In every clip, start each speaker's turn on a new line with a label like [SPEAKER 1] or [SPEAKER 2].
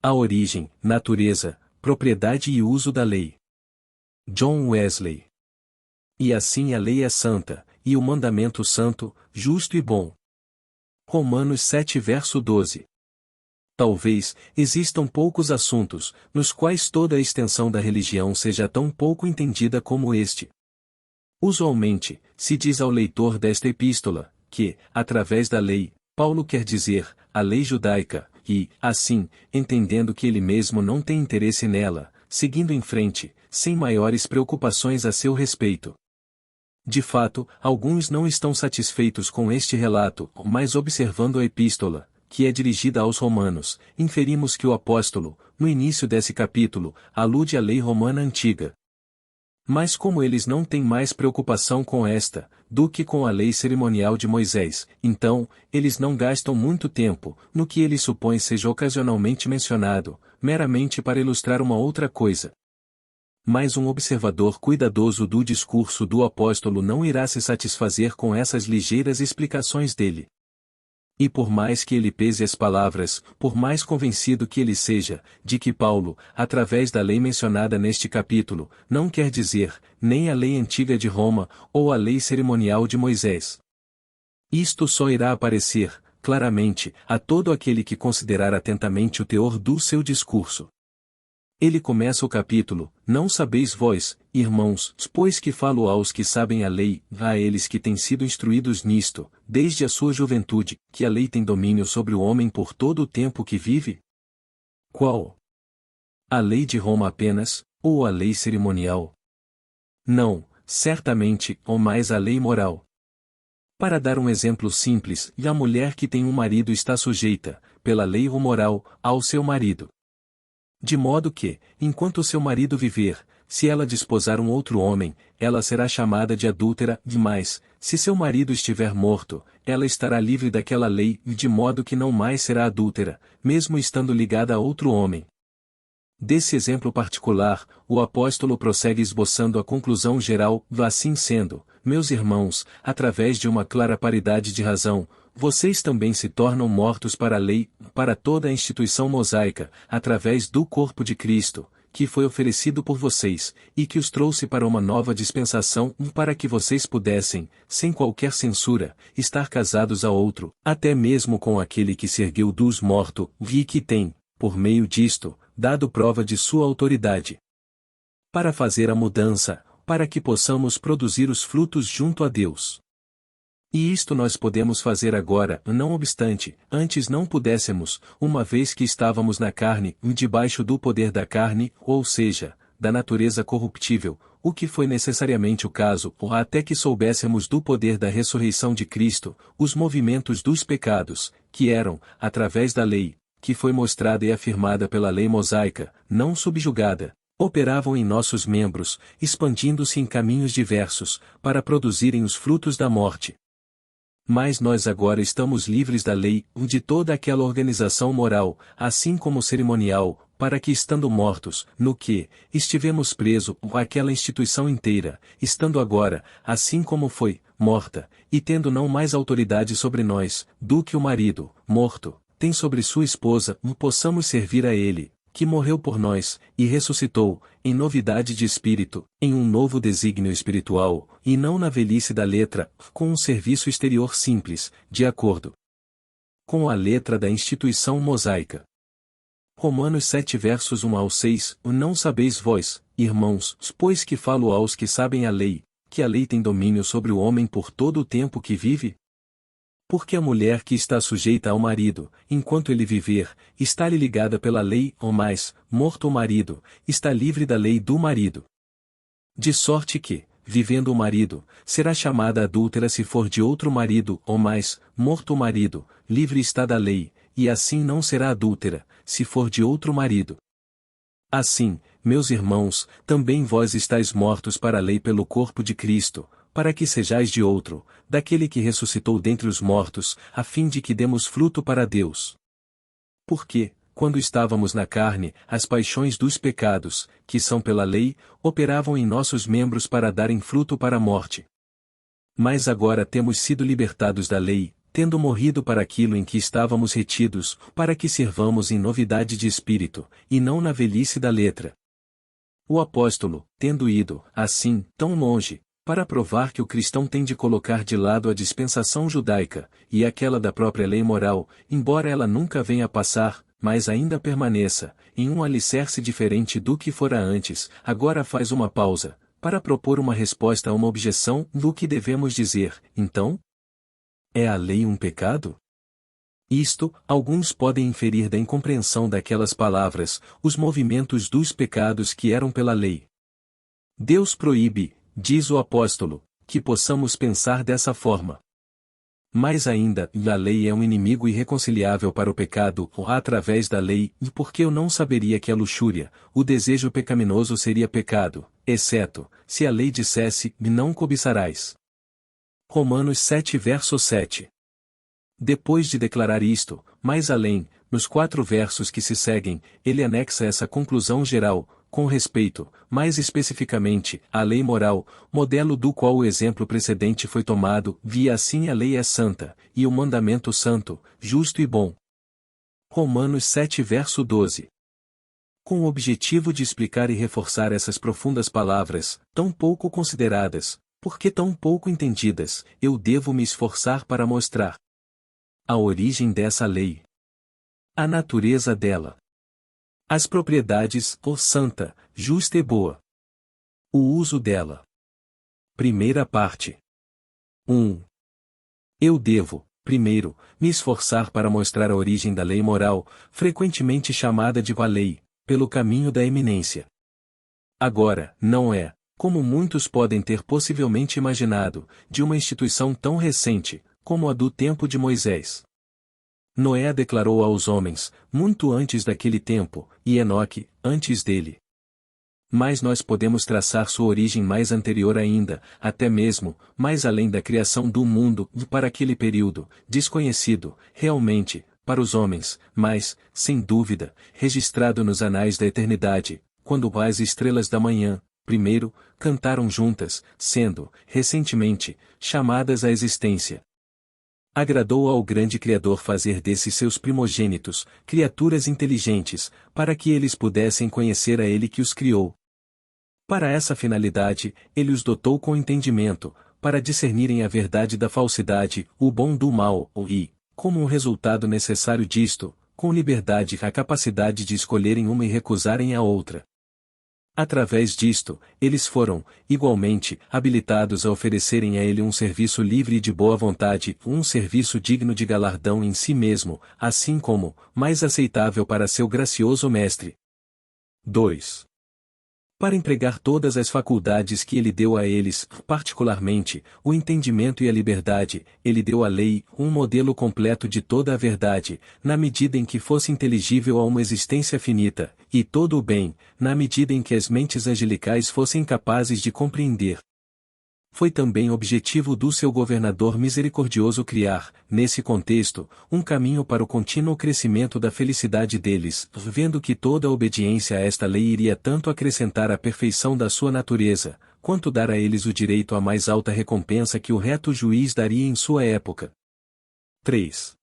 [SPEAKER 1] A origem, natureza, propriedade e uso da lei. John Wesley. E assim a lei é santa, e o mandamento santo, justo e bom. Romanos 7 verso 12. Talvez, existam poucos assuntos, nos quais toda a extensão da religião seja tão pouco entendida como este. Usualmente, se diz ao leitor desta epístola, que, através da lei, Paulo quer dizer, a lei judaica, e, assim, entendendo que ele mesmo não tem interesse nela, seguindo em frente, sem maiores preocupações a seu respeito. De fato, alguns não estão satisfeitos com este relato, mas observando a epístola, que é dirigida aos romanos, inferimos que o apóstolo, no início desse capítulo, alude à lei romana antiga. Mas como eles não têm mais preocupação com esta, do que com a lei cerimonial de Moisés, então, eles não gastam muito tempo, no que ele supõe seja ocasionalmente mencionado, meramente para ilustrar uma outra coisa. Mas um observador cuidadoso do discurso do apóstolo não irá se satisfazer com essas ligeiras explicações dele. E por mais que ele pese as palavras, por mais convencido que ele seja, de que Paulo, através da lei mencionada neste capítulo, não quer dizer, nem a lei antiga de Roma, ou a lei cerimonial de Moisés. Isto só irá aparecer, claramente, a todo aquele que considerar atentamente o teor do seu discurso. Ele começa o capítulo, não sabeis vós, irmãos, pois que falo aos que sabem a lei, a eles que têm sido instruídos nisto, desde a sua juventude, que a lei tem domínio sobre o homem por todo o tempo que vive? Qual? A lei de Roma apenas, ou a lei cerimonial? Não, certamente, ou mais a lei moral. Para dar um exemplo simples, a mulher que tem um marido está sujeita, pela lei ou moral, ao seu marido. De modo que, enquanto seu marido viver, se ela desposar um outro homem, ela será chamada de adúltera, demais, se seu marido estiver morto, ela estará livre daquela lei, de modo que não mais será adúltera, mesmo estando ligada a outro homem. Desse exemplo particular, o apóstolo prossegue esboçando a conclusão geral, assim sendo, meus irmãos, através de uma clara paridade de razão, vocês também se tornam mortos para a lei, para toda a instituição mosaica, através do corpo de Cristo, que foi oferecido por vocês, e que os trouxe para uma nova dispensação, para que vocês pudessem, sem qualquer censura, estar casados a outro, até mesmo com aquele que se ergueu dos mortos, e que tem, por meio disto, dado prova de sua autoridade. Para fazer a mudança, para que possamos produzir os frutos junto a Deus. E isto nós podemos fazer agora, não obstante, antes não pudéssemos, uma vez que estávamos na carne, debaixo do poder da carne, ou seja, da natureza corruptível, o que foi necessariamente o caso, ou até que soubéssemos do poder da ressurreição de Cristo, os movimentos dos pecados, que eram, através da lei, que foi mostrada e afirmada pela lei mosaica, não subjugada, operavam em nossos membros, expandindo-se em caminhos diversos, para produzirem os frutos da morte. Mas nós agora estamos livres da lei, de toda aquela organização moral, assim como cerimonial, para que estando mortos, no que, estivemos presos, aquela instituição inteira, estando agora, assim como foi, morta, e tendo não mais autoridade sobre nós, do que o marido, morto, tem sobre sua esposa, possamos servir a ele, que morreu por nós, e ressuscitou, em novidade de espírito, em um novo desígnio espiritual, e não na velhice da letra, com um serviço exterior simples, de acordo com a letra da instituição mosaica. Romanos 7 versos 1 ao 6, não sabeis vós, irmãos, pois que falo aos que sabem a lei, que a lei tem domínio sobre o homem por todo o tempo que vive? Porque a mulher que está sujeita ao marido, enquanto ele viver, está-lhe ligada pela lei, ou mais, morto o marido, está livre da lei do marido. De sorte que, vivendo o marido, será chamada adúltera se for de outro marido, ou mais, morto o marido, livre está da lei, e assim não será adúltera, se for de outro marido. Assim, meus irmãos, também vós estáis mortos para a lei pelo corpo de Cristo, para que sejais de outro, daquele que ressuscitou dentre os mortos, a fim de que demos fruto para Deus. Porque, quando estávamos na carne, as paixões dos pecados, que são pela lei, operavam em nossos membros para darem fruto para a morte. Mas agora temos sido libertados da lei, tendo morrido para aquilo em que estávamos retidos, para que sirvamos em novidade de espírito, e não na velhice da letra. O apóstolo, tendo ido, assim, tão longe, para provar que o cristão tem de colocar de lado a dispensação judaica, e aquela da própria lei moral, embora ela nunca venha a passar, mas ainda permaneça, em um alicerce diferente do que fora antes, agora faz uma pausa, para propor uma resposta a uma objeção do que devemos dizer, então? É a lei um pecado? Isto, alguns podem inferir da incompreensão daquelas palavras, os movimentos dos pecados que eram pela lei. Deus proíbe, diz o apóstolo, que possamos pensar dessa forma. Mais ainda, a lei é um inimigo irreconciliável para o pecado, ou através da lei, e porque eu não saberia que a luxúria, o desejo pecaminoso seria pecado, exceto, se a lei dissesse, não cobiçarás. Romanos 7 verso 7. Depois de declarar isto, mais além, nos 4 versos que se seguem, ele anexa essa conclusão geral, com respeito, mais especificamente, à lei moral, modelo do qual o exemplo precedente foi tomado, via assim a lei é santa, e o mandamento santo, justo e bom. Romanos 7 verso 12. Com o objetivo de explicar e reforçar essas profundas palavras, tão pouco consideradas, porque tão pouco entendidas, eu devo me esforçar para mostrar a origem dessa lei, a natureza dela, as propriedades, santa, justa e boa, o uso dela. Primeira parte. 1. Eu devo, primeiro, me esforçar para mostrar a origem da lei moral, frequentemente chamada de lei, pelo caminho da eminência. Agora, não é, como muitos podem ter possivelmente imaginado, de uma instituição tão recente, como a do tempo de Moisés. Noé a declarou aos homens, muito antes daquele tempo, e Enoque, antes dele. Mas nós podemos traçar sua origem mais anterior ainda, até mesmo, mais além da criação do mundo, e para aquele período, desconhecido, realmente, para os homens, mas, sem dúvida, registrado nos anais da eternidade, quando as estrelas da manhã, primeiro, cantaram juntas, sendo, recentemente, chamadas à existência. Agradou ao grande Criador fazer desses seus primogênitos, criaturas inteligentes, para que eles pudessem conhecer a Ele que os criou. Para essa finalidade, Ele os dotou com entendimento, para discernirem a verdade da falsidade, o bom do mal, e, como um resultado necessário disto, com liberdade a capacidade de escolherem uma e recusarem a outra. Através disto, eles foram, igualmente, habilitados a oferecerem a Ele um serviço livre e de boa vontade, um serviço digno de galardão em si mesmo, assim como, mais aceitável para seu gracioso Mestre. 2. Para empregar todas as faculdades que Ele deu a eles, particularmente, o entendimento e a liberdade, Ele deu à lei, um modelo completo de toda a verdade, na medida em que fosse inteligível a uma existência finita, e todo o bem, na medida em que as mentes angelicais fossem capazes de compreender. Foi também objetivo do seu governador misericordioso criar, nesse contexto, um caminho para o contínuo crescimento da felicidade deles, vendo que toda a obediência a esta lei iria tanto acrescentar a perfeição da sua natureza, quanto dar a eles o direito à mais alta recompensa que o reto juiz daria em sua época. 3.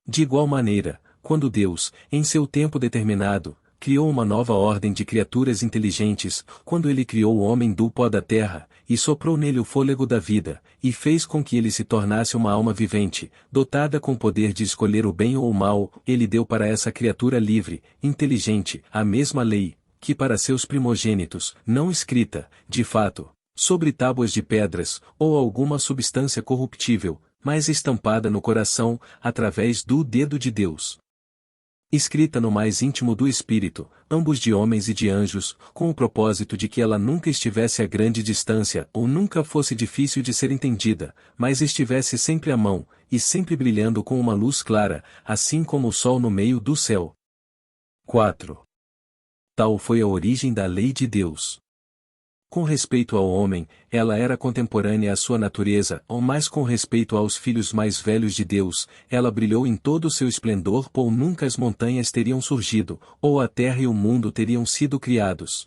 [SPEAKER 1] De igual maneira, quando Deus, em seu tempo determinado, criou uma nova ordem de criaturas inteligentes, quando Ele criou o homem do pó da terra, e soprou nele o fôlego da vida, e fez com que ele se tornasse uma alma vivente, dotada com o poder de escolher o bem ou o mal, Ele deu para essa criatura livre, inteligente, a mesma lei, que para seus primogênitos, não escrita, de fato, sobre tábuas de pedras, ou alguma substância corruptível, mas estampada no coração, através do dedo de Deus. Escrita no mais íntimo do espírito, ambos de homens e de anjos, com o propósito de que ela nunca estivesse a grande distância ou nunca fosse difícil de ser entendida, mas estivesse sempre à mão, e sempre brilhando com uma luz clara, assim como o sol no meio do céu. 4. Tal foi a origem da lei de Deus. Com respeito ao homem, ela era contemporânea à sua natureza, ou mais com respeito aos filhos mais velhos de Deus, ela brilhou em todo o seu esplendor, ou nunca as montanhas teriam surgido, ou a terra e o mundo teriam sido criados.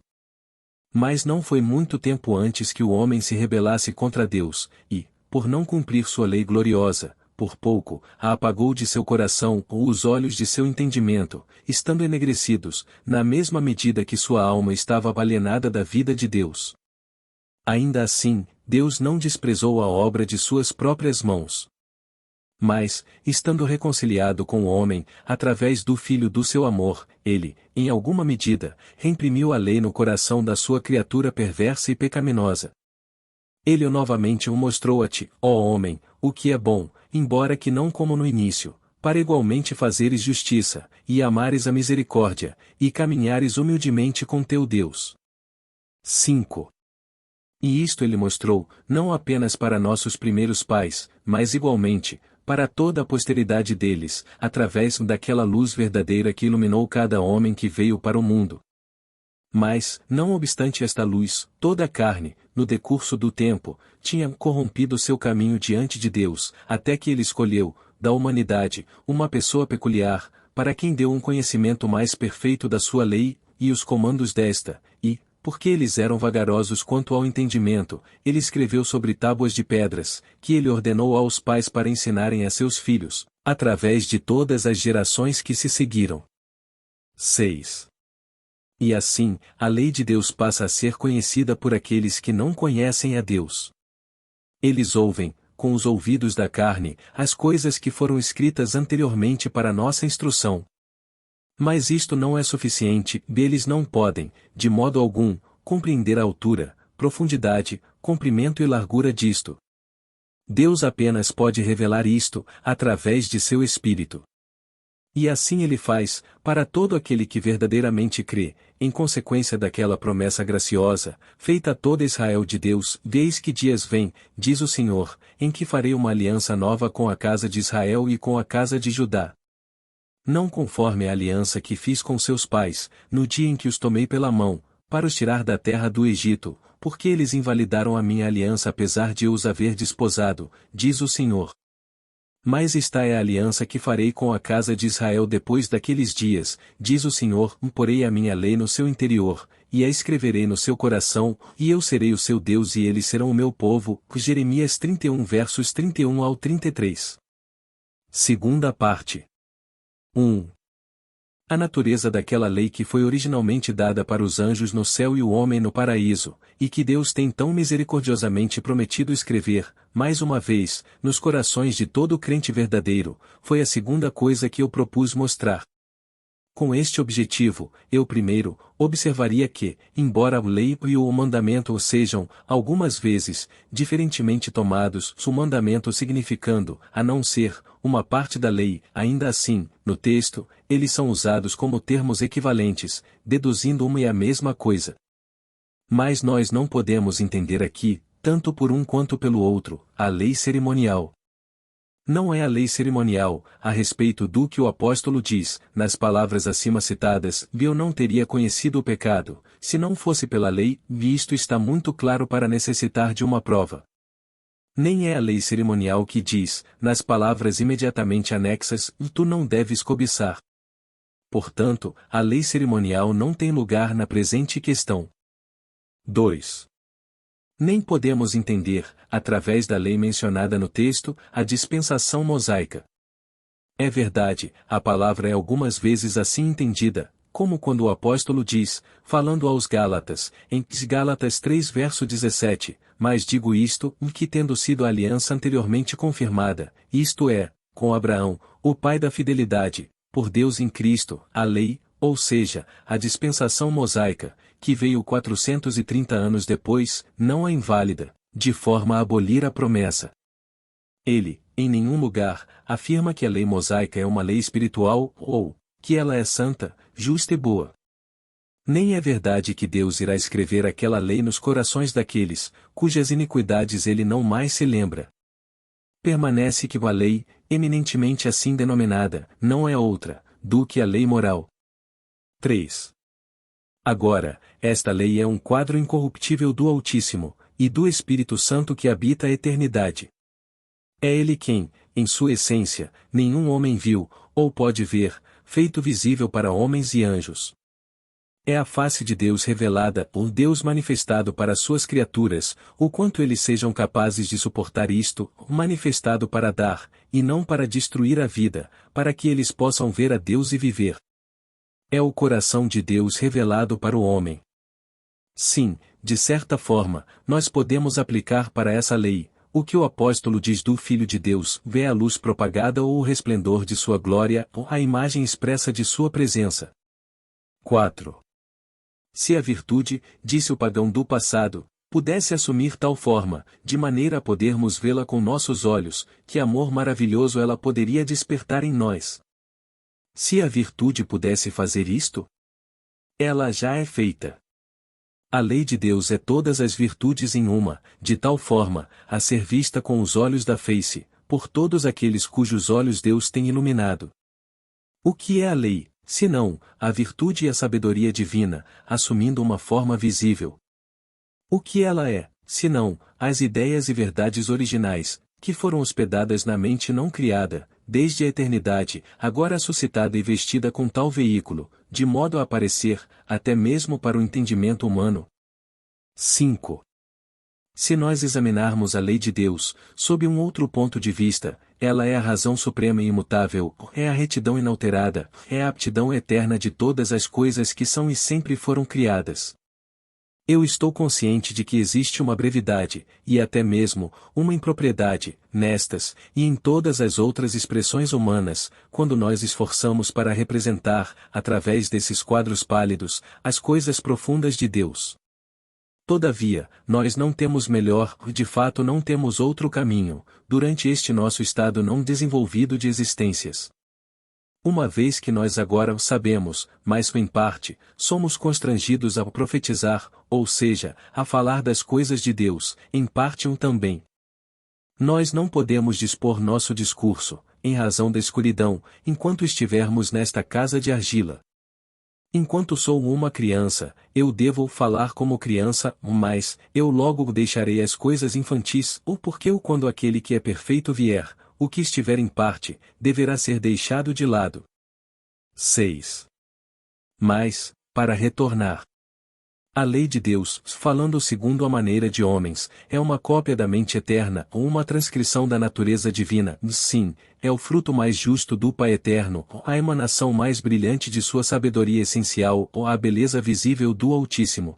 [SPEAKER 1] Mas não foi muito tempo antes que o homem se rebelasse contra Deus, e, por não cumprir sua lei gloriosa, por pouco, a apagou de seu coração ou os olhos de seu entendimento, estando enegrecidos, na mesma medida que sua alma estava alienada da vida de Deus. Ainda assim, Deus não desprezou a obra de suas próprias mãos. Mas, estando reconciliado com o homem, através do Filho do seu amor, ele, em alguma medida, reimprimiu a lei no coração da sua criatura perversa e pecaminosa. Ele novamente o mostrou a ti, ó homem, o que é bom, embora que não como no início, para igualmente fazeres justiça, e amares a misericórdia, e caminhares humildemente com teu Deus. 5. E isto ele mostrou, não apenas para nossos primeiros pais, mas igualmente, para toda a posteridade deles, através daquela luz verdadeira que iluminou cada homem que veio para o mundo. Mas, não obstante esta luz, toda a carne, no decurso do tempo, tinha corrompido seu caminho diante de Deus, até que ele escolheu, da humanidade, uma pessoa peculiar, para quem deu um conhecimento mais perfeito da sua lei, e os comandos desta, e, porque eles eram vagarosos quanto ao entendimento, ele escreveu sobre tábuas de pedras, que ele ordenou aos pais para ensinarem a seus filhos, através de todas as gerações que se seguiram. 6. E assim, a lei de Deus passa a ser conhecida por aqueles que não conhecem a Deus. Eles ouvem, com os ouvidos da carne, as coisas que foram escritas anteriormente para nossa instrução. Mas isto não é suficiente, eles não podem, de modo algum, compreender a altura, profundidade, comprimento e largura disto. Deus apenas pode revelar isto, através de seu Espírito. E assim ele faz, para todo aquele que verdadeiramente crê, em consequência daquela promessa graciosa, feita a toda Israel de Deus, eis que dias vêm, diz o Senhor, em que farei uma aliança nova com a casa de Israel e com a casa de Judá. Não conforme a aliança que fiz com seus pais, no dia em que os tomei pela mão, para os tirar da terra do Egito, porque eles invalidaram a minha aliança apesar de eu os haver desposado, diz o Senhor. Mas esta é a aliança que farei com a casa de Israel depois daqueles dias, diz o Senhor, porei a minha lei no seu interior, e a escreverei no seu coração, e eu serei o seu Deus e eles serão o meu povo. Jeremias 31 versos 31 ao 33. Segunda parte. 1. A natureza daquela lei que foi originalmente dada para os anjos no céu e o homem no paraíso, e que Deus tem tão misericordiosamente prometido escrever, mais uma vez, nos corações de todo crente verdadeiro, foi a segunda coisa que eu propus mostrar. Com este objetivo, eu primeiro, observaria que, embora a lei e o mandamento sejam, algumas vezes, diferentemente tomados, o mandamento significando, a não ser, uma parte da lei, ainda assim, no texto, eles são usados como termos equivalentes, deduzindo uma e a mesma coisa. Mas nós não podemos entender aqui, tanto por um quanto pelo outro, a lei cerimonial. Não é a lei cerimonial, a respeito do que o apóstolo diz, nas palavras acima citadas, eu não teria conhecido o pecado, se não fosse pela lei, e isto está muito claro para necessitar de uma prova. Nem é a lei cerimonial que diz, nas palavras imediatamente anexas, tu não deves cobiçar. Portanto, a lei cerimonial não tem lugar na presente questão. 2. Nem podemos entender, através da lei mencionada no texto, a dispensação mosaica. É verdade, a palavra é algumas vezes assim entendida, como quando o apóstolo diz, falando aos Gálatas, em Gálatas 3 verso 17, mas digo isto, que tendo sido a aliança anteriormente confirmada, isto é, com Abraão, o pai da fidelidade, por Deus em Cristo, a lei, ou seja, a dispensação mosaica, que veio 430 anos depois, não é inválida, de forma a abolir a promessa. Ele, em nenhum lugar, afirma que a lei mosaica é uma lei espiritual, ou, que ela é santa, justa e boa. Nem é verdade que Deus irá escrever aquela lei nos corações daqueles, cujas iniquidades ele não mais se lembra. Permanece que a lei, eminentemente assim denominada, não é outra, do que a lei moral. 3. Agora, esta lei é um quadro incorruptível do Altíssimo, e do Espírito Santo que habita a eternidade. É ele quem, em sua essência, nenhum homem viu, ou pode ver, feito visível para homens e anjos. É a face de Deus revelada, o Deus manifestado para suas criaturas, o quanto eles sejam capazes de suportar isto, manifestado para dar, e não para destruir a vida, para que eles possam ver a Deus e viver. É o coração de Deus revelado para o homem. Sim, de certa forma, nós podemos aplicar para essa lei o que o apóstolo diz do Filho de Deus: vê a luz propagada ou o resplendor de sua glória, ou a imagem expressa de sua presença. 4. Se a virtude, disse o pagão do passado, pudesse assumir tal forma, de maneira a podermos vê-la com nossos olhos, que amor maravilhoso ela poderia despertar em nós. Se a virtude pudesse fazer isto, ela já é feita. A lei de Deus é todas as virtudes em uma, de tal forma, a ser vista com os olhos da face, por todos aqueles cujos olhos Deus tem iluminado. O que é a lei, senão a virtude e a sabedoria divina, assumindo uma forma visível? O que ela é, senão as ideias e verdades originais, que foram hospedadas na mente não criada, desde a eternidade, agora suscitada e vestida com tal veículo, de modo a aparecer, até mesmo para o entendimento humano? 5. Se nós examinarmos a lei de Deus, sob um outro ponto de vista, ela é a razão suprema e imutável, é a retidão inalterada, é a aptidão eterna de todas as coisas que são e sempre foram criadas. Eu estou consciente de que existe uma brevidade, e até mesmo, uma impropriedade, nestas, e em todas as outras expressões humanas, quando nós esforçamos para representar, através desses quadros pálidos, as coisas profundas de Deus. Todavia, nós não temos melhor, de fato não temos outro caminho, durante este nosso estado não desenvolvido de existências. Uma vez que nós agora o sabemos, mas em parte, somos constrangidos a profetizar, ou seja, a falar das coisas de Deus, em parte também. Nós não podemos dispor nosso discurso, em razão da escuridão, enquanto estivermos nesta casa de argila. Enquanto sou uma criança, eu devo falar como criança, mas, eu logo deixarei as coisas infantis, ou porque quando aquele que é perfeito vier, o que estiver em parte, deverá ser deixado de lado. 6. Mas, para retornar. A lei de Deus, falando segundo a maneira de homens, é uma cópia da mente eterna ou uma transcrição da natureza divina, sim, é o fruto mais justo do Pai eterno, a emanação mais brilhante de sua sabedoria essencial ou a beleza visível do Altíssimo.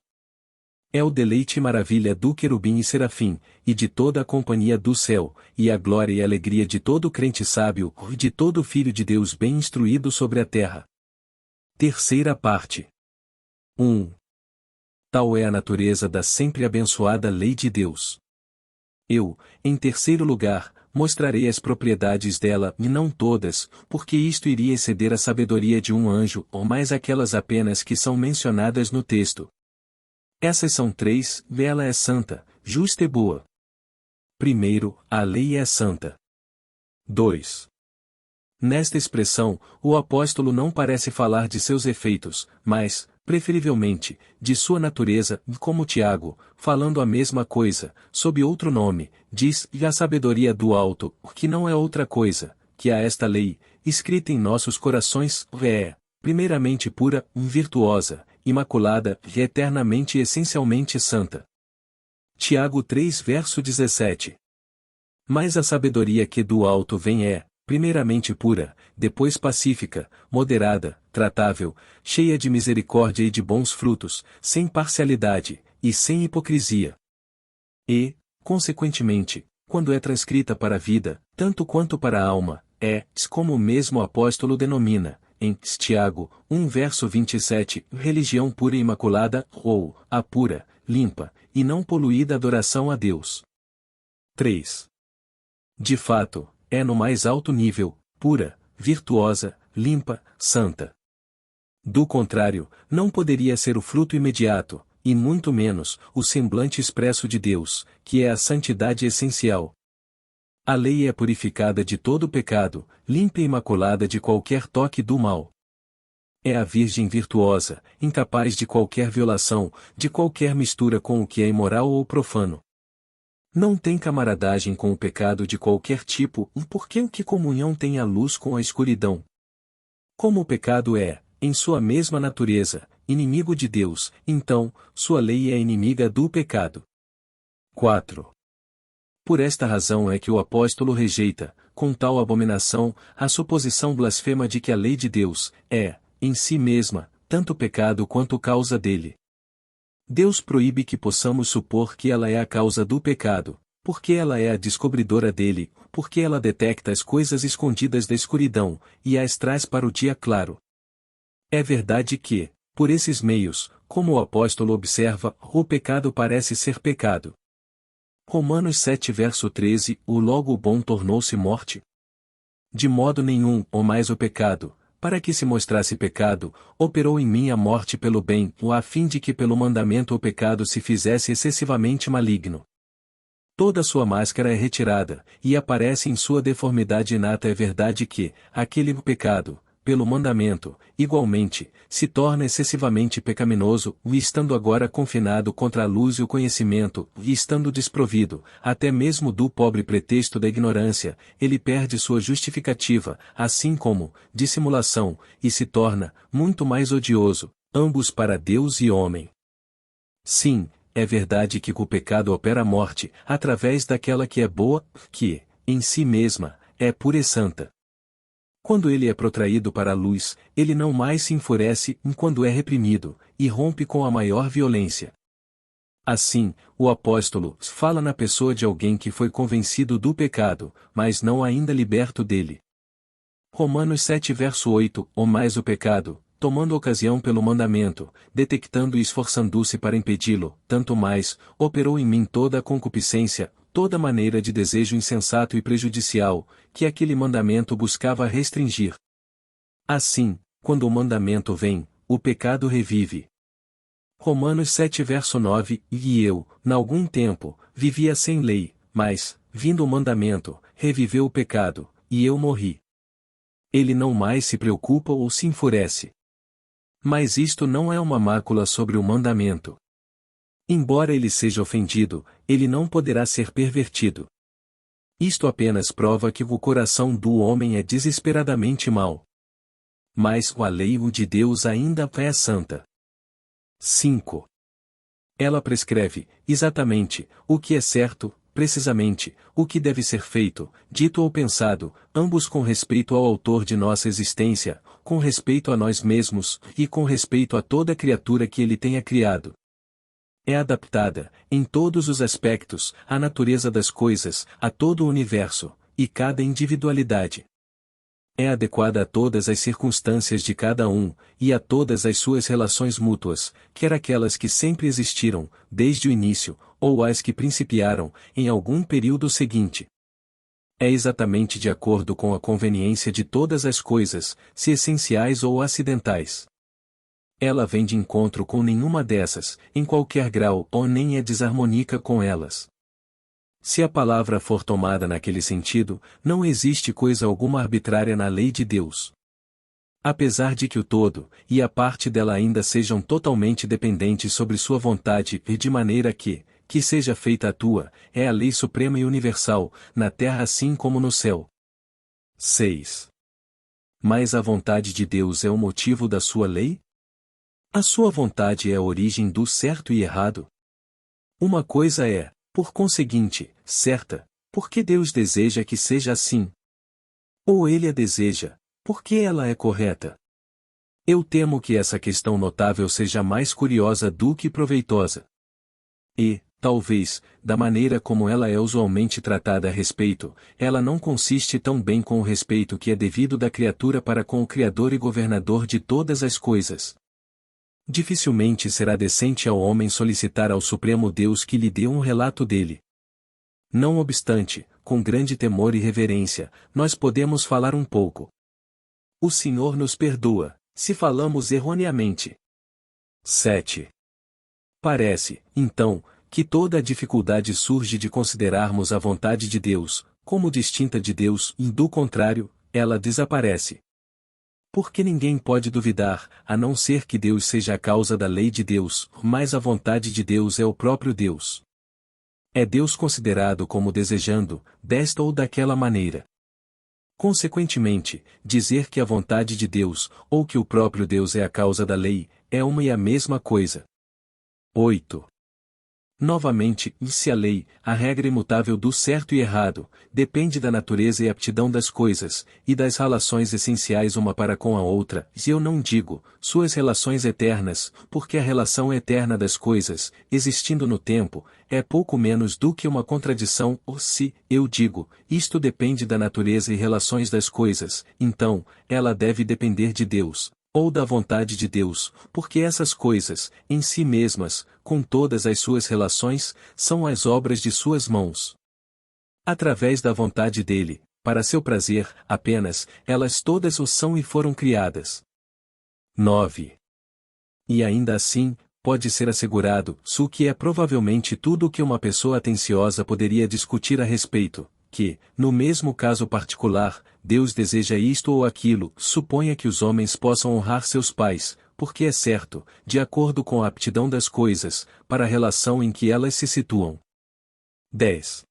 [SPEAKER 1] É o deleite e maravilha do querubim e serafim, e de toda a companhia do céu, e a glória e alegria de todo crente sábio, e de todo filho de Deus bem instruído sobre a terra. Terceira parte. 1. Tal é a natureza da sempre abençoada lei de Deus. Eu, em terceiro lugar, mostrarei as propriedades dela, e não todas, porque isto iria exceder a sabedoria de um anjo, ou mais aquelas apenas que são mencionadas no texto. Essas são 3, ela é santa, justa e boa. Primeiro, a lei é santa. 2. Nesta expressão, o apóstolo não parece falar de seus efeitos, mas, preferivelmente, de sua natureza, como Tiago, falando a mesma coisa, sob outro nome, diz, e a sabedoria do alto, que não é outra coisa, que a esta lei, escrita em nossos corações, é, primeiramente pura, virtuosa, imaculada, e eternamente e essencialmente santa. Tiago 3 verso 17. Mas a sabedoria que do alto vem é, primeiramente pura, depois pacífica, moderada, tratável, cheia de misericórdia e de bons frutos, sem parcialidade, e sem hipocrisia. E, consequentemente, quando é transcrita para a vida, tanto quanto para a alma, é, como o mesmo apóstolo denomina, em Tiago 1 verso 27, religião pura e imaculada, ou, a pura, limpa, e não poluída adoração a Deus. 3. De fato, é no mais alto nível, pura, virtuosa, limpa, santa. Do contrário, não poderia ser o fruto imediato, e muito menos, o semblante expresso de Deus, que é a santidade essencial. A lei é purificada de todo pecado, limpa e imaculada de qualquer toque do mal. É a Virgem virtuosa, incapaz de qualquer violação, de qualquer mistura com o que é imoral ou profano. Não tem camaradagem com o pecado de qualquer tipo, porque que comunhão tem a luz com a escuridão? Como o pecado é, em sua mesma natureza, inimigo de Deus, então, sua lei é inimiga do pecado. 4. Por esta razão é que o apóstolo rejeita, com tal abominação, a suposição blasfema de que a lei de Deus é, em si mesma, tanto pecado quanto causa dele. Deus proíbe que possamos supor que ela é a causa do pecado, porque ela é a descobridora dele, porque ela detecta as coisas escondidas da escuridão, e as traz para o dia claro. É verdade que, por esses meios, como o apóstolo observa, o pecado parece ser pecado. Romanos 7 verso 13, o logo bom tornou-se morte? De modo nenhum, ou mais o pecado, para que se mostrasse pecado, operou em mim a morte pelo bem, a fim de que pelo mandamento o pecado se fizesse excessivamente maligno. Toda sua máscara é retirada, e aparece em sua deformidade inata. É verdade que, aquele pecado, pelo mandamento, igualmente, se torna excessivamente pecaminoso, e estando agora confinado contra a luz e o conhecimento, e estando desprovido, até mesmo do pobre pretexto da ignorância, ele perde sua justificativa, assim como, dissimulação, e se torna, muito mais odioso, ambos para Deus e homem. Sim, é verdade que o pecado opera a morte, através daquela que é boa, que, em si mesma, é pura e santa. Quando ele é protraído para a luz, ele não mais se enfurece quando é reprimido, e rompe com a maior violência. Assim, o apóstolo fala na pessoa de alguém que foi convencido do pecado, mas não ainda liberto dele. Romanos 7 verso 8, ou mais o pecado, tomando ocasião pelo mandamento, detectando e esforçando-se para impedi-lo, tanto mais, operou em mim toda a concupiscência, toda maneira de desejo insensato e prejudicial, que aquele mandamento buscava restringir. Assim, quando o mandamento vem, o pecado revive. Romanos 7 verso 9, e eu, n'algum tempo, vivia sem lei, mas, vindo o mandamento, reviveu o pecado, e eu morri. Ele não mais se preocupa ou se enfurece. Mas isto não é uma mácula sobre o mandamento. Embora ele seja ofendido, ele não poderá ser pervertido. Isto apenas prova que o coração do homem é desesperadamente mau. Mas a lei de Deus ainda é santa. 5. Ela prescreve, exatamente, o que é certo, precisamente, o que deve ser feito, dito ou pensado, ambos com respeito ao autor de nossa existência, com respeito a nós mesmos, e com respeito a toda criatura que ele tenha criado. É adaptada, em todos os aspectos, à natureza das coisas, a todo o universo, e cada individualidade. É adequada a todas as circunstâncias de cada um, e a todas as suas relações mútuas, quer aquelas que sempre existiram, desde o início, ou as que principiaram, em algum período seguinte. É exatamente de acordo com a conveniência de todas as coisas, se essenciais ou acidentais. Ela vem de encontro com nenhuma dessas, em qualquer grau, ou nem é desarmônica com elas. Se a palavra for tomada naquele sentido, não existe coisa alguma arbitrária na lei de Deus. Apesar de que o todo, e a parte dela ainda sejam totalmente dependentes sobre sua vontade e de maneira que seja feita a tua, é a lei suprema e universal, na terra assim como no céu. 6. Mas a vontade de Deus é o motivo da sua lei? A sua vontade é a origem do certo e errado? Uma coisa é, por conseguinte, certa, porque Deus deseja que seja assim. Ou ele a deseja, porque ela é correta. Eu temo que essa questão notável seja mais curiosa do que proveitosa. E, talvez, da maneira como ela é usualmente tratada a respeito, ela não consiste tão bem com o respeito que é devido da criatura para com o Criador e Governador de todas as coisas. Dificilmente será decente ao homem solicitar ao Supremo Deus que lhe dê um relato dele. Não obstante, com grande temor e reverência, nós podemos falar um pouco. O Senhor nos perdoa, se falamos erroneamente. 7. Parece, então, que toda a dificuldade surge de considerarmos a vontade de Deus, como distinta de Deus, e do contrário, ela desaparece. Porque ninguém pode duvidar, a não ser que Deus seja a causa da lei de Deus, mas a vontade de Deus é o próprio Deus. É Deus considerado como desejando, desta ou daquela maneira. Consequentemente, dizer que a vontade de Deus, ou que o próprio Deus é a causa da lei, é uma e a mesma coisa. 8. Novamente, se a lei, a regra imutável do certo e errado, depende da natureza e aptidão das coisas, e das relações essenciais uma para com a outra, e eu não digo, suas relações eternas, porque a relação eterna das coisas, existindo no tempo, é pouco menos do que uma contradição, ou se, eu digo, isto depende da natureza e relações das coisas, então, ela deve depender de Deus, ou da vontade de Deus, porque essas coisas, em si mesmas, com todas as suas relações, são as obras de suas mãos. Através da vontade dele, para seu prazer, apenas, elas todas o são e foram criadas. 9. E ainda assim, pode ser assegurado, o que é provavelmente tudo o que uma pessoa atenciosa poderia discutir a respeito, que, no mesmo caso particular, Deus deseja isto ou aquilo, suponha que os homens possam honrar seus pais, porque é certo, de acordo com a aptidão das coisas, para a relação em que elas se situam. 10.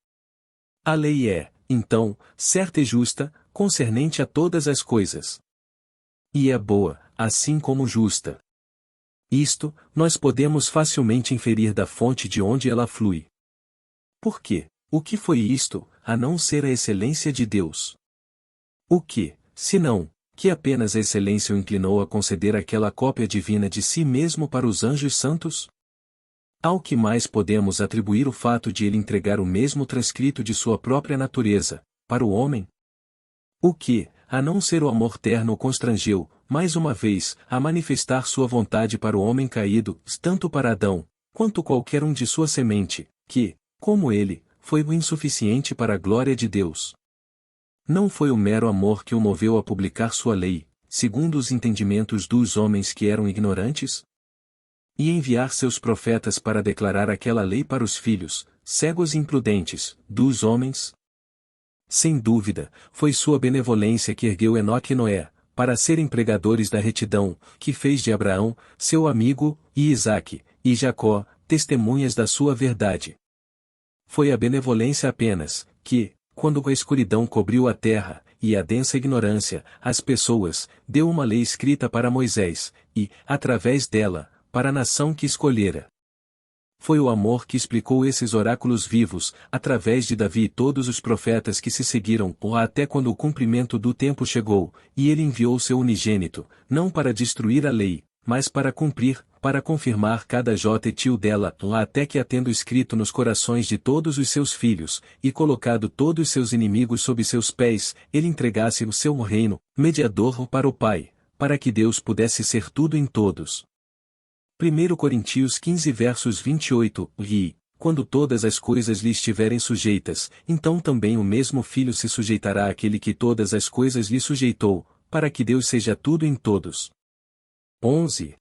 [SPEAKER 1] A lei é, então, certa e justa, concernente a todas as coisas. E é boa, assim como justa. Isto, nós podemos facilmente inferir da fonte de onde ela flui. Por quê? O que foi isto, a não ser a excelência de Deus? O que, se não, que apenas a excelência o inclinou a conceder aquela cópia divina de si mesmo para os anjos santos? Ao que mais podemos atribuir o fato de ele entregar o mesmo transcrito de sua própria natureza, para o homem? O que, a não ser o amor terno o constrangeu, mais uma vez, a manifestar sua vontade para o homem caído, tanto para Adão, quanto qualquer um de sua semente, que, como ele, foi o insuficiente para a glória de Deus. Não foi o mero amor que o moveu a publicar sua lei, segundo os entendimentos dos homens que eram ignorantes? E enviar seus profetas para declarar aquela lei para os filhos, cegos e imprudentes, dos homens? Sem dúvida, foi sua benevolência que ergueu Enoque e Noé, para serem pregadores da retidão, que fez de Abraão, seu amigo, e Isaque, e Jacó, testemunhas da sua verdade. Foi a benevolência apenas, que, quando a escuridão cobriu a terra, e a densa ignorância, as pessoas, deu uma lei escrita para Moisés, e, através dela, para a nação que escolhera. Foi o amor que explicou esses oráculos vivos, através de Davi e todos os profetas que se seguiram, ou até quando o cumprimento do tempo chegou, e ele enviou seu unigênito, não para destruir a lei, mas para cumprir, para confirmar cada jota e tio dela, lá até que a tendo escrito nos corações de todos os seus filhos, e colocado todos seus inimigos sob seus pés, ele entregasse o seu reino, mediador para o Pai, para que Deus pudesse ser tudo em todos. 1 Coríntios 15 versos 28, e, quando todas as coisas lhe estiverem sujeitas, então também o mesmo Filho se sujeitará àquele que todas as coisas lhe sujeitou, para que Deus seja tudo em todos. 11.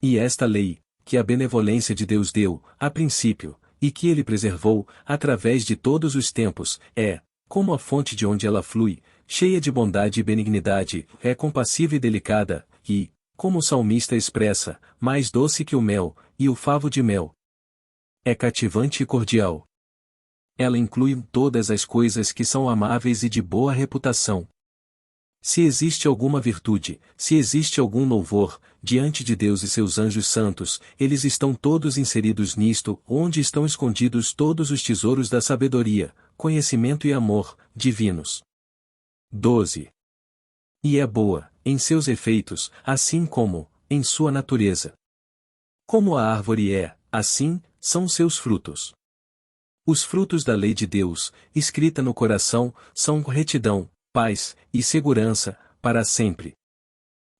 [SPEAKER 1] E esta lei, que a benevolência de Deus deu, a princípio, e que ele preservou, através de todos os tempos, é, como a fonte de onde ela flui, cheia de bondade e benignidade, é compassiva e delicada, e, como o salmista expressa, mais doce que o mel, e o favo de mel. É cativante e cordial. Ela inclui todas as coisas que são amáveis e de boa reputação. Se existe alguma virtude, se existe algum louvor, diante de Deus e seus anjos santos, eles estão todos inseridos nisto, onde estão escondidos todos os tesouros da sabedoria, conhecimento e amor, divinos. 12. E é boa, em seus efeitos, assim como, em sua natureza. Como a árvore é, assim, são seus frutos. Os frutos da lei de Deus, escrita no coração, são retidão, paz, e segurança, para sempre.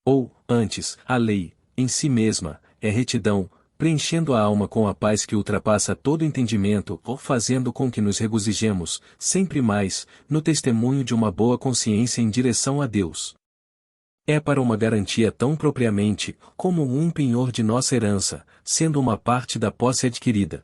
[SPEAKER 1] Ou, antes, a lei, em si mesma, é retidão, preenchendo a alma com a paz que ultrapassa todo entendimento, ou fazendo com que nos regozijemos, sempre mais, no testemunho de uma boa consciência em direção a Deus. É para uma garantia tão propriamente, como um penhor de nossa herança, sendo uma parte da posse adquirida.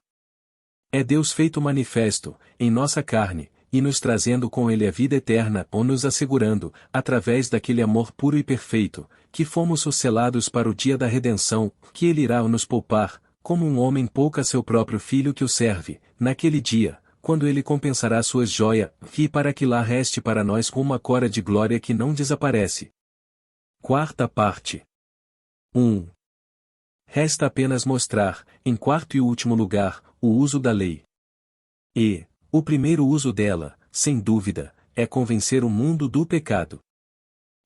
[SPEAKER 1] É Deus feito manifesto, em nossa carne, e nos trazendo com ele a vida eterna, ou nos assegurando, através daquele amor puro e perfeito, que fomos selados para o dia da redenção, que ele irá nos poupar, como um homem poupa seu próprio filho que o serve, naquele dia, quando ele compensará suas joias, e para que lá reste para nós uma cora de glória que não desaparece. Quarta parte. 1. resta apenas mostrar, em quarto e último lugar, o uso da lei. E, o primeiro uso dela, sem dúvida, é convencer o mundo do pecado.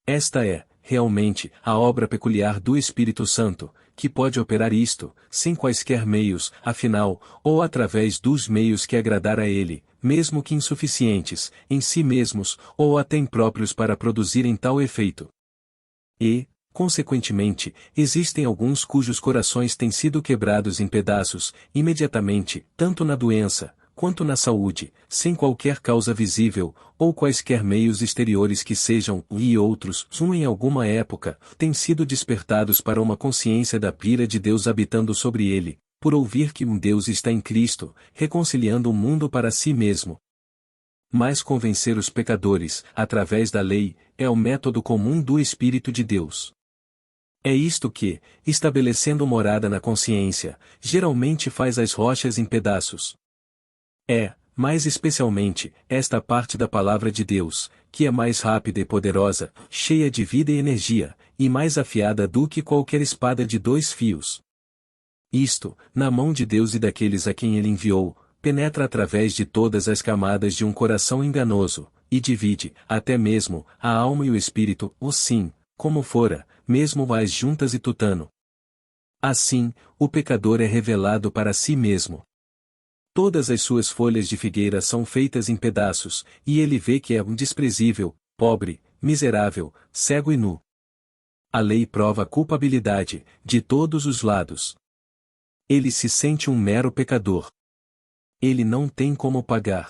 [SPEAKER 1] Esta é, realmente, a obra peculiar do Espírito Santo, que pode operar isto, sem quaisquer meios, afinal, ou através dos meios que agradar a ele, mesmo que insuficientes, em si mesmos, ou até impróprios para produzirem tal efeito. E, consequentemente, existem alguns cujos corações têm sido quebrados em pedaços, imediatamente, tanto na doença, quanto na saúde, sem qualquer causa visível, ou quaisquer meios exteriores que sejam, e outros, em alguma época, têm sido despertados para uma consciência da pira de Deus habitando sobre ele, por ouvir que um Deus está em Cristo, reconciliando o mundo para si mesmo. Mas convencer os pecadores, através da lei, é o método comum do Espírito de Deus. É isto que, estabelecendo morada na consciência, geralmente faz as rochas em pedaços. É, mais especialmente, esta parte da palavra de Deus, que é mais rápida e poderosa, cheia de vida e energia, e mais afiada do que qualquer espada de 2 fios. Isto, na mão de Deus e daqueles a quem ele enviou, penetra através de todas as camadas de um coração enganoso, e divide, até mesmo, a alma e o espírito, sim, como fora, mesmo as juntas e tutano. Assim, o pecador é revelado para si mesmo. Todas as suas folhas de figueira são feitas em pedaços, e ele vê que é um desprezível, pobre, miserável, cego e nu. A lei prova a culpabilidade, de todos os lados. Ele se sente um mero pecador. Ele não tem como pagar.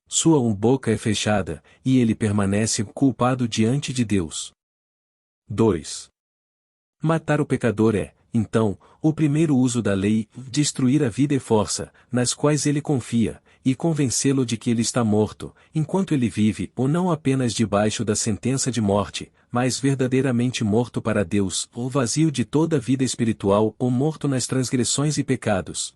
[SPEAKER 1] Sua boca é fechada, e ele permanece culpado diante de Deus. 2. Matar o pecador é, então, o primeiro uso da lei, destruir a vida e força, nas quais ele confia, e convencê-lo de que ele está morto, enquanto ele vive, ou não apenas debaixo da sentença de morte, mas verdadeiramente morto para Deus, ou vazio de toda a vida espiritual, ou morto nas transgressões e pecados.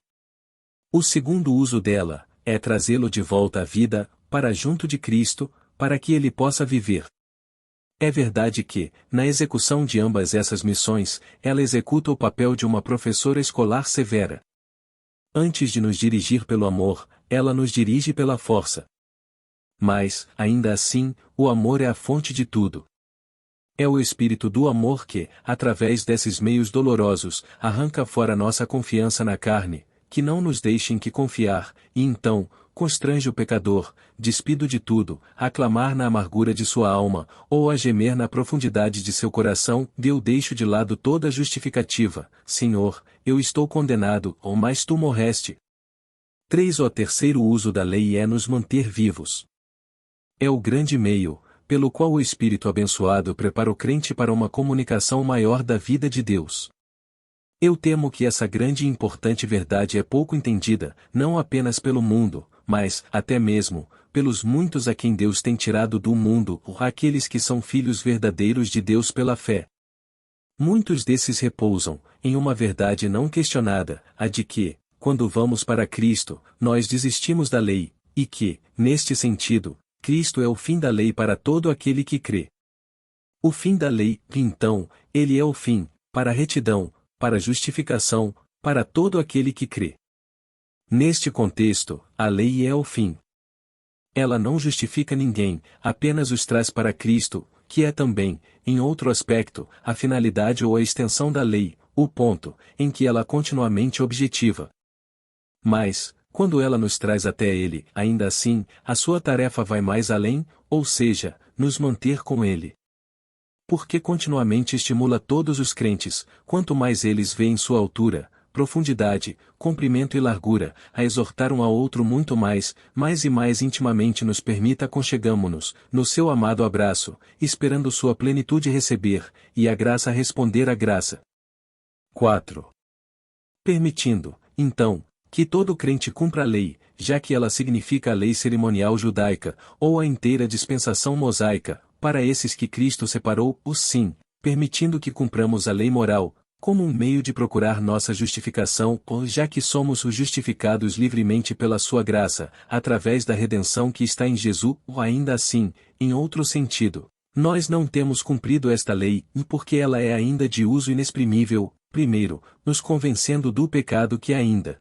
[SPEAKER 1] O segundo uso dela, é trazê-lo de volta à vida, para junto de Cristo, para que ele possa viver. É verdade que, na execução de ambas essas missões, ela executa o papel de uma professora escolar severa. Antes de nos dirigir pelo amor, ela nos dirige pela força. Mas, ainda assim, o amor é a fonte de tudo. É o espírito do amor que, através desses meios dolorosos, arranca fora nossa confiança na carne, que não nos deixa em que confiar, e então, constrange o pecador, despido de tudo, a clamar na amargura de sua alma, ou a gemer na profundidade de seu coração, eu deixo de lado toda a justificativa, Senhor, eu estou condenado, ou mais tu morreste. 3. O terceiro uso da lei é nos manter vivos. É o grande meio, pelo qual o Espírito abençoado prepara o crente para uma comunicação maior da vida de Deus. Eu temo que essa grande e importante verdade é pouco entendida, não apenas pelo mundo, mas, até mesmo, pelos muitos a quem Deus tem tirado do mundo, aqueles que são filhos verdadeiros de Deus pela fé. Muitos desses repousam, em uma verdade não questionada, a de que, quando vamos para Cristo, nós desistimos da lei, e que, neste sentido, Cristo é o fim da lei para todo aquele que crê. O fim da lei, então, ele é o fim, para a retidão, para a justificação, para todo aquele que crê. Neste contexto, a lei é o fim. Ela não justifica ninguém, apenas os traz para Cristo, que é também, em outro aspecto, a finalidade ou a extensão da lei, o ponto, em que ela continuamente objetiva. Mas, quando ela nos traz até Ele, ainda assim, a sua tarefa vai mais além, ou seja, nos manter com Ele. Porque continuamente estimula todos os crentes, quanto mais eles veem sua altura, profundidade, comprimento e largura, a exortar um ao outro muito mais e mais intimamente nos permita aconchegamo-nos, no seu amado abraço, esperando sua plenitude receber, e a graça responder à graça. 4. Permitindo, então, que todo crente cumpra a lei, já que ela significa a lei cerimonial judaica, ou a inteira dispensação mosaica, para esses que Cristo separou, sim, permitindo que cumpramos a lei moral, como um meio de procurar nossa justificação, ou já que somos os justificados livremente pela sua graça, através da redenção que está em Jesus, ou ainda assim, em outro sentido, nós não temos cumprido esta lei, porque ela é ainda de uso inexprimível, primeiro, nos convencendo do pecado que ainda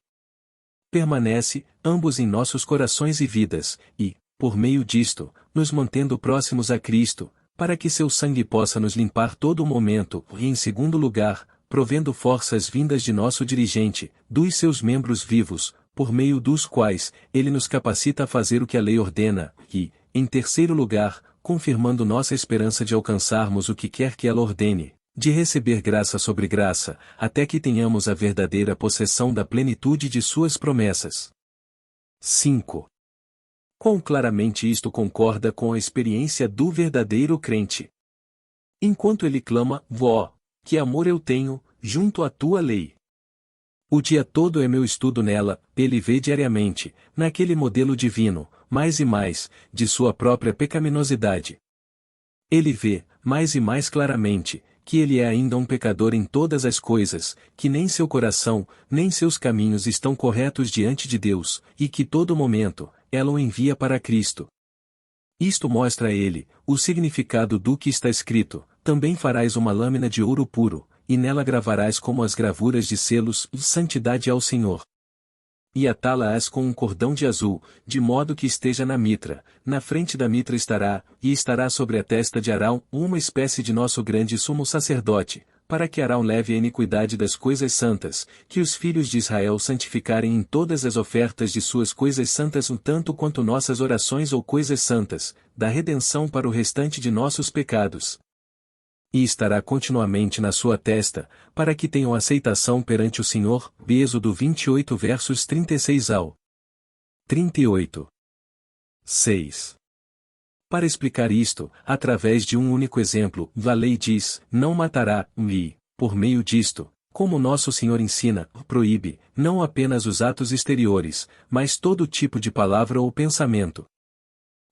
[SPEAKER 1] permanece, ambos em nossos corações e vidas, e, por meio disto, nos mantendo próximos a Cristo, para que seu sangue possa nos limpar todo o momento, e em segundo lugar, provendo forças vindas de nosso dirigente, dos seus membros vivos, por meio dos quais, ele nos capacita a fazer o que a lei ordena, e, em terceiro lugar, confirmando nossa esperança de alcançarmos o que quer que ela ordene, de receber graça sobre graça, até que tenhamos a verdadeira possessão da plenitude de suas promessas. 5. Quão claramente isto concorda com a experiência do verdadeiro crente. Enquanto ele clama, vó, que amor eu tenho, junto à tua lei. O dia todo é meu estudo nela, ele vê diariamente, naquele modelo divino, mais e mais, de sua própria pecaminosidade. Ele vê, mais e mais claramente, que ele é ainda um pecador em todas as coisas, que nem seu coração, nem seus caminhos estão corretos diante de Deus, e que todo momento, ela o envia para Cristo. Isto mostra a ele, o significado do que está escrito, também farás uma lâmina de ouro puro, e nela gravarás como as gravuras de selos, santidade ao Senhor. E atá-la-ás com um cordão de azul, de modo que esteja na mitra, na frente da mitra estará, e estará sobre a testa de Arão, uma espécie de nosso grande sumo sacerdote, para que Arão leve a iniquidade das coisas santas, que os filhos de Israel santificarem em todas as ofertas de suas coisas santas um tanto quanto nossas orações ou coisas santas, da redenção para o restante de nossos pecados. E estará continuamente na sua testa, para que tenham aceitação perante o Senhor. Êxodo 28 versos 36 ao 38. 6. Para explicar isto, através de um único exemplo, a lei diz, não matará, e, por meio disto, como nosso Senhor ensina, proíbe, não apenas os atos exteriores, mas todo tipo de palavra ou pensamento.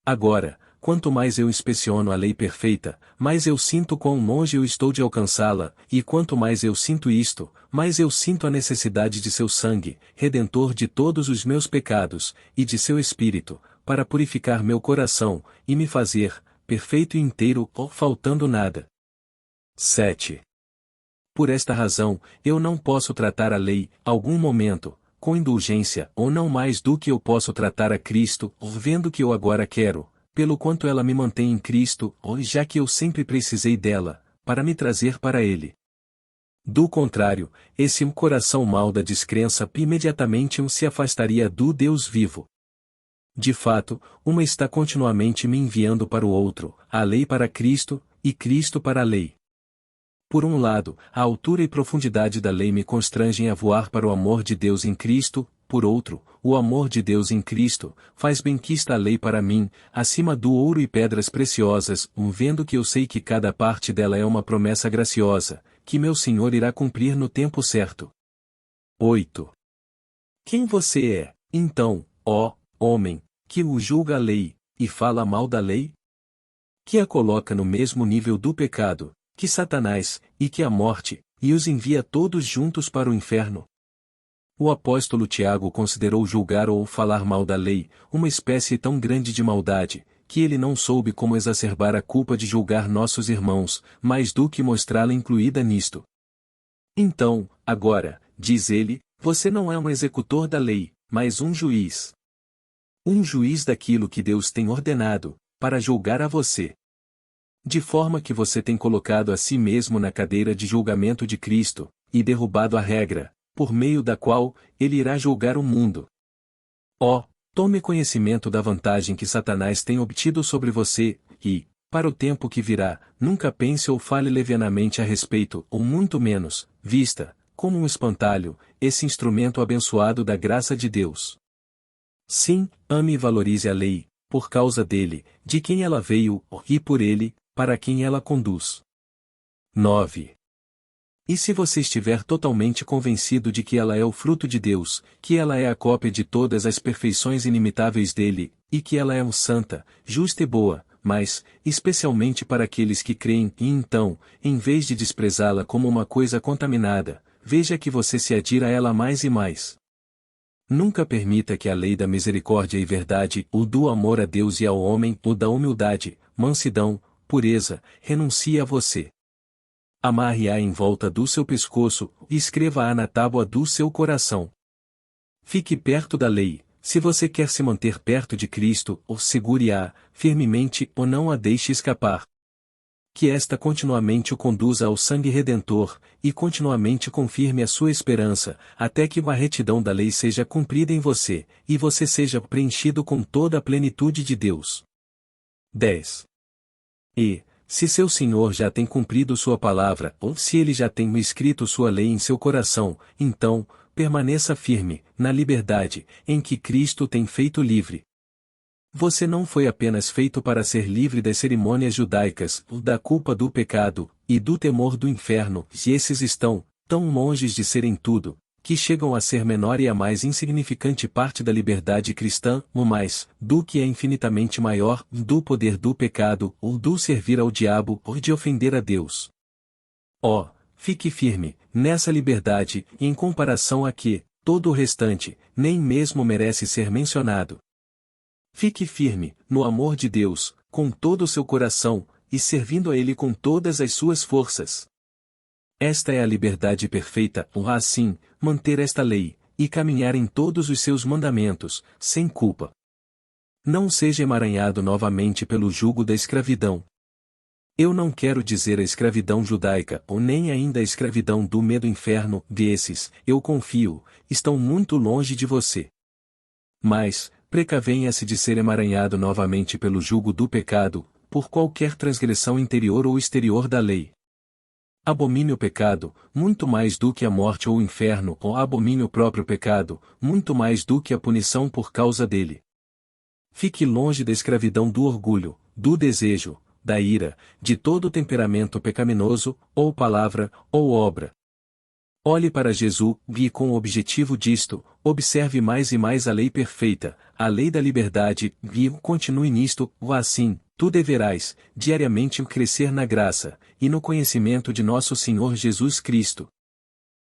[SPEAKER 1] Agora, quanto mais eu inspeciono a lei perfeita, mais eu sinto quão longe eu estou de alcançá-la, e quanto mais eu sinto isto, mais eu sinto a necessidade de seu sangue, redentor de todos os meus pecados, e de seu Espírito, para purificar meu coração, e me fazer, perfeito e inteiro, faltando nada. 7. Por esta razão, eu não posso tratar a lei, algum momento, com indulgência, ou não mais do que eu posso tratar a Cristo, vendo que eu agora quero, pelo quanto ela me mantém em Cristo, já que eu sempre precisei dela, para me trazer para Ele. Do contrário, esse coração mau da descrença imediatamente se afastaria do Deus vivo. De fato, uma está continuamente me enviando para o outro, a lei para Cristo, e Cristo para a lei. Por um lado, a altura e profundidade da lei me constrangem a voar para o amor de Deus em Cristo, por outro, o amor de Deus em Cristo, faz benquista a lei para mim, acima do ouro e pedras preciosas, vendo que eu sei que cada parte dela é uma promessa graciosa, que meu Senhor irá cumprir no tempo certo. 8. Quem você é, então, ó homem, que o julga a lei, e fala mal da lei? Que a coloca no mesmo nível do pecado, que Satanás, e que a morte, e os envia todos juntos para o inferno? O apóstolo Tiago considerou julgar ou falar mal da lei, uma espécie tão grande de maldade, que ele não soube como exacerbar a culpa de julgar nossos irmãos, mais do que mostrá-la incluída nisto. Então, agora, diz ele, você não é um executor da lei, mas um juiz. Um juiz daquilo que Deus tem ordenado, para julgar a você. De forma que você tem colocado a si mesmo na cadeira de julgamento de Cristo, e derrubado a regra, por meio da qual, ele irá julgar o mundo. Tome conhecimento da vantagem que Satanás tem obtido sobre você, e, para o tempo que virá, nunca pense ou fale levianamente a respeito, ou muito menos, vista, como um espantalho, esse instrumento abençoado da graça de Deus. Sim, ame e valorize a lei, por causa dele, de quem ela veio, e por ele, para quem ela conduz. 9. E se você estiver totalmente convencido de que ela é o fruto de Deus, que ela é a cópia de todas as perfeições inimitáveis dele, e que ela é santa, justa e boa, mas, especialmente para aqueles que creem, e então, em vez de desprezá-la como uma coisa contaminada, veja que você se adira a ela mais e mais. Nunca permita que a lei da misericórdia e verdade, o do amor a Deus e ao homem, o da humildade, mansidão, pureza, renuncie a você. amarre-a em volta do seu pescoço, e escreva-a na tábua do seu coração. Fique perto da lei, se você quer se manter perto de Cristo, ou segure-a, firmemente, ou não a deixe escapar. Que esta continuamente o conduza ao sangue redentor, e continuamente confirme a sua esperança, até que a retidão da lei seja cumprida em você, e você seja preenchido com toda a plenitude de Deus. 10. E, se seu Senhor já tem cumprido sua palavra, ou se ele já tem escrito sua lei em seu coração, então, permaneça firme, na liberdade, em que Cristo tem feito livre. Você não foi apenas feito para ser livre das cerimônias judaicas, da culpa do pecado, e do temor do inferno, e esses estão, tão longe de serem tudo, que chegam a ser menor e a mais insignificante parte da liberdade cristã, o mais, do que é infinitamente maior, do poder do pecado, ou do servir ao diabo, ou de ofender a Deus. Oh, fique firme, nessa liberdade, em comparação a que, todo o restante, nem mesmo merece ser mencionado. Fique firme, no amor de Deus, com todo o seu coração, e servindo a Ele com todas as suas forças. Esta é a liberdade perfeita, assim, manter esta lei, e caminhar em todos os seus mandamentos, sem culpa. Não seja emaranhado novamente pelo jugo da escravidão. Eu não quero dizer a escravidão judaica, ou nem ainda a escravidão do medo inferno, desses, eu confio, estão muito longe de você. Mas, precavenha-se de ser emaranhado novamente pelo jugo do pecado, por qualquer transgressão interior ou exterior da lei. Abomine o pecado, muito mais do que a morte ou o inferno, ou abomine o próprio pecado, muito mais do que a punição por causa dele. Fique longe da escravidão do orgulho, do desejo, da ira, de todo temperamento pecaminoso, ou palavra, ou obra. Olhe para Jesus, e com o objetivo disto, observe mais e mais a lei perfeita, a lei da liberdade, e continue nisto, assim, tu deverás, diariamente crescer na graça, e no conhecimento de nosso Senhor Jesus Cristo.